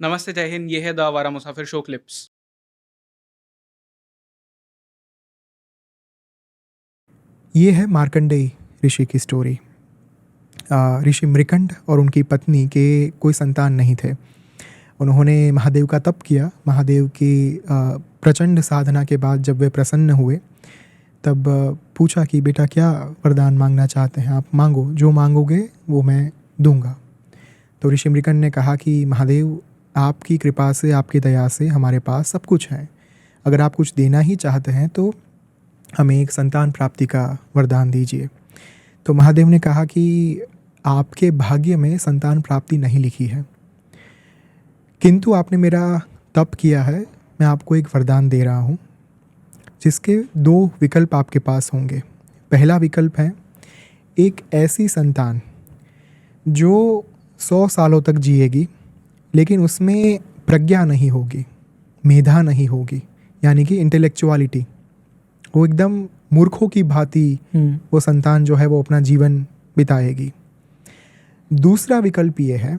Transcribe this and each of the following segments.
नमस्ते, जय हिंद। ये है द आवारा मुसाफिर शो क्लिप्स। ये है मार्कंडेय ऋषि की स्टोरी। ऋषि मृकंड और उनकी पत्नी के कोई संतान नहीं थे। उन्होंने महादेव का तप किया। महादेव की प्रचंड साधना के बाद जब वे प्रसन्न हुए तब पूछा कि बेटा क्या वरदान मांगना चाहते हैं, आप मांगो, जो मांगोगे वो मैं दूंगा। तो ऋषि मृकंड ने कहा कि महादेव, आपकी कृपा से, आपकी दया से हमारे पास सब कुछ है। अगर आप कुछ देना ही चाहते हैं तो हमें एक संतान प्राप्ति का वरदान दीजिए। तो महादेव ने कहा कि आपके भाग्य में संतान प्राप्ति नहीं लिखी है, किंतु आपने मेरा तप किया है, मैं आपको एक वरदान दे रहा हूँ जिसके दो विकल्प आपके पास होंगे। पहला विकल्प है एक ऐसी संतान जो 100 सालों तक जिएगी, लेकिन उसमें प्रज्ञा नहीं होगी, मेधा नहीं होगी, यानी कि इंटेलेक्चुअलिटी। वो एकदम मूर्खों की भांति वो संतान जो है वो अपना जीवन बिताएगी। दूसरा विकल्प ये है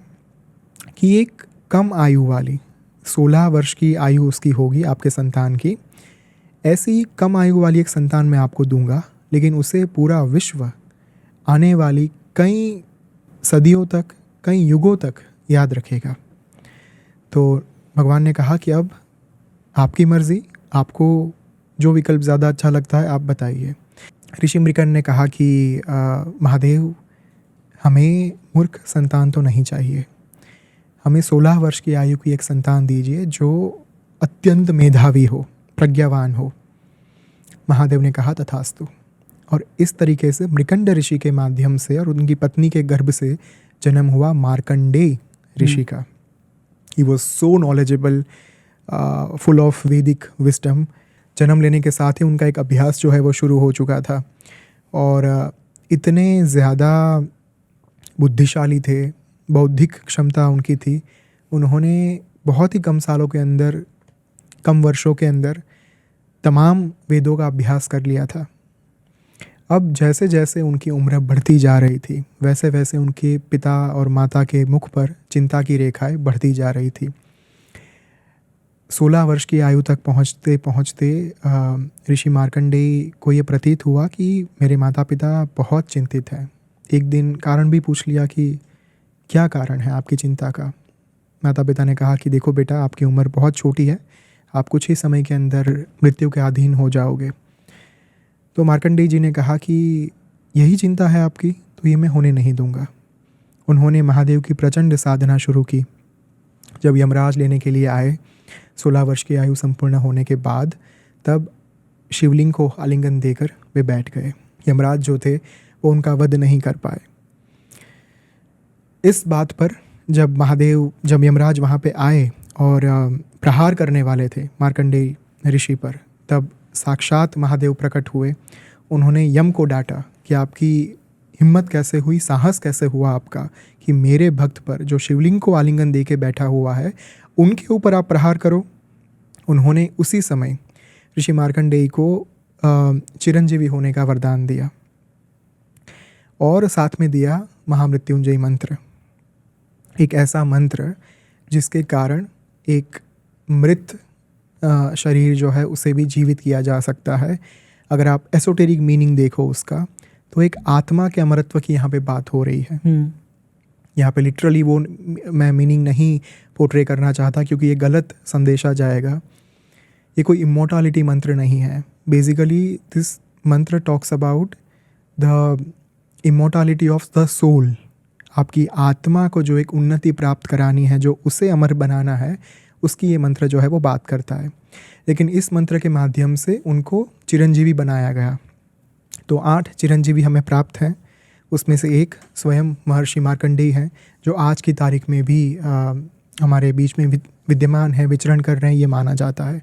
कि एक कम आयु वाली 16 वर्ष की आयु उसकी होगी, आपके संतान की। ऐसी कम आयु वाली एक संतान मैं आपको दूंगा, लेकिन उसे पूरा विश्व आने वाली कई सदियों तक, कई युगों तक याद रखेगा। तो भगवान ने कहा कि अब आपकी मर्ज़ी, आपको जो विकल्प ज़्यादा अच्छा लगता है आप बताइए। ऋषि मृकंड ने कहा कि महादेव, हमें मूर्ख संतान तो नहीं चाहिए, हमें 16 वर्ष की आयु की एक संतान दीजिए जो अत्यंत मेधावी हो, प्रज्ञावान हो। महादेव ने कहा तथास्तु। और इस तरीके से मृकंड ऋषि के माध्यम से और उनकी पत्नी के गर्भ से जन्म हुआ मार्कंडेय ऋषि का। He was so knowledgeable, full of वैदिक विस्डम। जन्म लेने के साथ ही उनका एक अभ्यास जो है वो शुरू हो चुका था और इतने ज़्यादा बुद्धिशाली थे, बौद्धिक क्षमता उनकी थी। उन्होंने बहुत ही कम सालों के अंदर, कम वर्षों के अंदर तमाम वेदों का अभ्यास कर लिया था। अब जैसे जैसे उनकी उम्र बढ़ती जा रही थी, वैसे वैसे उनके पिता और माता के मुख पर चिंता की रेखाएं बढ़ती जा रही थी। 16 वर्ष की आयु तक पहुँचते पहुँचते ऋषि मार्कंडेय को ये प्रतीत हुआ कि मेरे माता पिता बहुत चिंतित हैं। एक दिन कारण भी पूछ लिया कि क्या कारण है आपकी चिंता का। माता पिता ने कहा कि देखो बेटा, आपकी उम्र बहुत छोटी है, आप कुछ ही समय के अंदर मृत्यु के अधीन हो जाओगे। तो मार्कंडेय जी ने कहा कि यही चिंता है आपकी, तो ये मैं होने नहीं दूंगा। उन्होंने महादेव की प्रचंड साधना शुरू की। जब यमराज लेने के लिए आए 16 वर्ष की आयु संपूर्ण होने के बाद, तब शिवलिंग को आलिंगन देकर वे बैठ गए। यमराज जो थे वो उनका वध नहीं कर पाए। इस बात पर जब यमराज वहाँ पे आए और प्रहार करने वाले थे मार्कंडेय ऋषि पर, तब साक्षात महादेव प्रकट हुए। उन्होंने यम को डांटा कि आपकी हिम्मत कैसे हुई, साहस कैसे हुआ आपका कि मेरे भक्त पर, जो शिवलिंग को आलिंगन दे के बैठा हुआ है, उनके ऊपर आप प्रहार करो। उन्होंने उसी समय ऋषि मार्कंडेय को चिरंजीवी होने का वरदान दिया और साथ में दिया महामृत्युंजय मंत्र, एक ऐसा मंत्र जिसके कारण एक मृत शरीर जो है उसे भी जीवित किया जा सकता है। अगर आप एसोटेरिक मीनिंग देखो उसका, तो एक आत्मा के अमरत्व की यहाँ पे बात हो रही है। यहाँ पे लिटरली वो मैं मीनिंग नहीं पोर्ट्रे करना चाहता, क्योंकि ये गलत संदेशा जाएगा। ये कोई इमोर्टलिटी मंत्र नहीं है। Basically this mantra talks about the immortality of the soul. आपकी आत्मा को जो एक उन्नति प्राप्त करानी है, जो उसे अमर बनाना है, उसकी ये मंत्र जो है वो बात करता है। लेकिन इस मंत्र के माध्यम से उनको चिरंजीवी बनाया गया। तो 8 चिरंजीवी हमें प्राप्त हैं। उसमें से एक स्वयं महर्षि मार्कंडेय हैं, जो आज की तारीख में भी हमारे बीच में विद्यमान है, विचरण कर रहे हैं, ये माना जाता है।